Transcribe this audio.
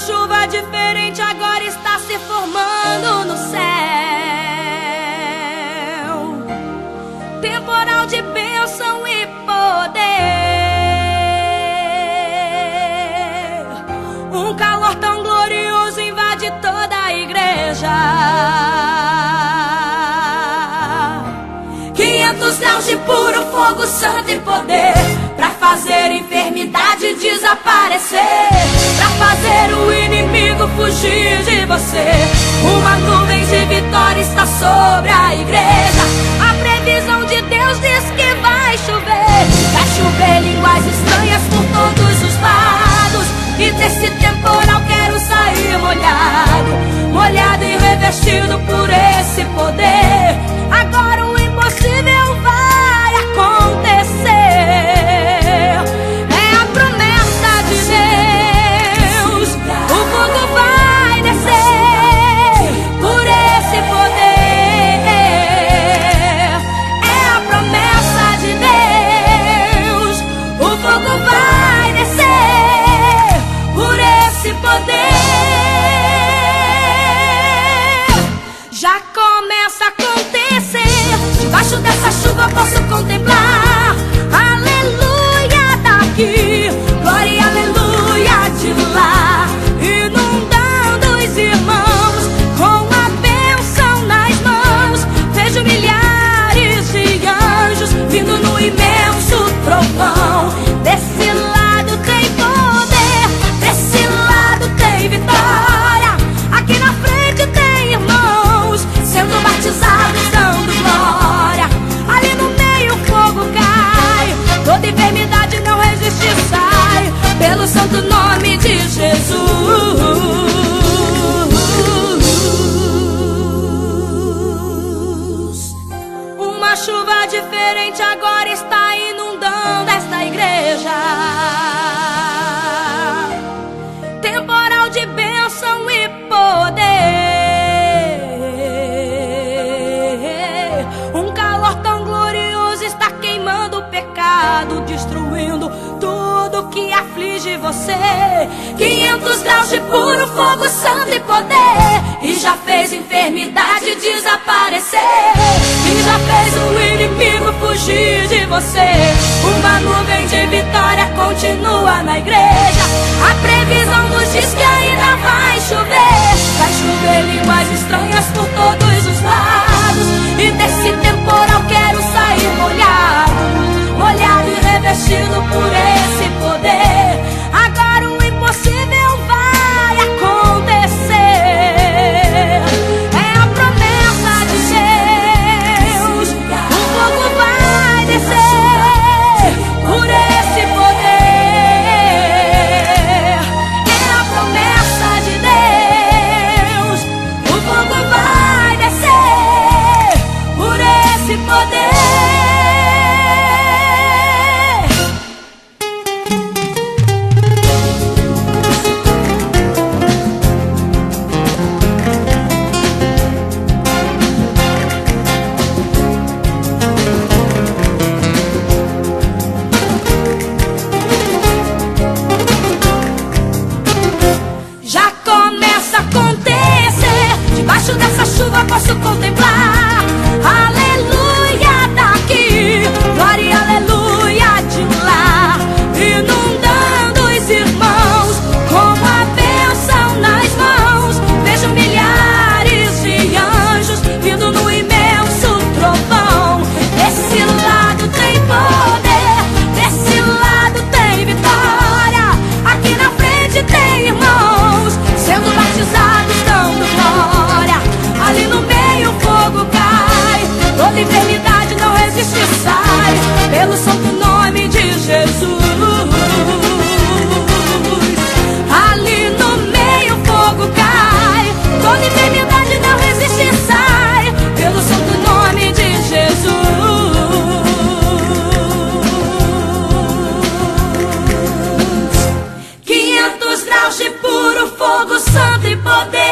chuva diferente agora está se formando no céu. Temporal de bênção e poder. Um calor tão glorioso invade toda a igreja. 500 graus de puro fogo santo e poder, pra fazer enfermidade desaparecer, pra fazer o inimigo fugir de você. Uma nuvem de vitória está sobre a igreja. A previsão de Deus diz que vai chover. Vai chover línguas estranhas por todos os lados. E desse temporal quero sair molhado, molhado e revestido por esse poder. Agora o impossível vai acontecer. É a promessa de Deus. O fogo vai descer por esse poder. É a promessa de Deus. O fogo vai descer por esse poder. Já começa a acontecer. Debaixo dessa chuva posso contemplar aleluia daqui, glória e aleluia de lá, inundando os irmãos com a bênção nas mãos. Vejo milhares de anjos vindo no imenso trovão. Desse lado tem poder, desse lado tem vitória. Aqui na frente tem irmãos sendo batizados, dando glória. Ali no meio o fogo cai, toda enfermidade não resiste e sai, pelo santo nome de Jesus. Uma chuva diferente agora está inundando esta igreja. Temporal de bênção e poder. Um calor tão glorioso está queimando o pecado, destruindo tudo que aflige você. 500 graus de puro fogo santo e poder, e já fez enfermidade desaparecer, e já fez o inimigo fugir de você. Uma nuvem de vitória continua na igreja. A previsão nos diz que ainda vai chover. Vai chover línguas estranhas por todos os lados. E desse temporal quero sair molhado, molhado e revestido por esse poder. Agora o impossível vai acontecer. É a promessa de Deus. O fogo vai descer por esse poder. É a promessa de Deus. O fogo vai descer por esse poder. Já começa a acontecer. Debaixo dessa chuva posso contemplar aleluia daqui, glória e aleluia de lá, inundando os irmãos com a bênção nas mãos. Vejo milhares de anjos vindo no imenso trovão. Desse lado tem poder, desse lado tem vitória. Aqui na frente tem irmãos sendo batizados, dando glória. Ali no meio o fogo cai, toda enfermidade não resiste e sai, pelo santo nome de Jesus. Ali no meio o fogo cai, toda enfermidade não resiste e sai, pelo santo nome de Jesus. 500 graus de puro fogo santo e poder.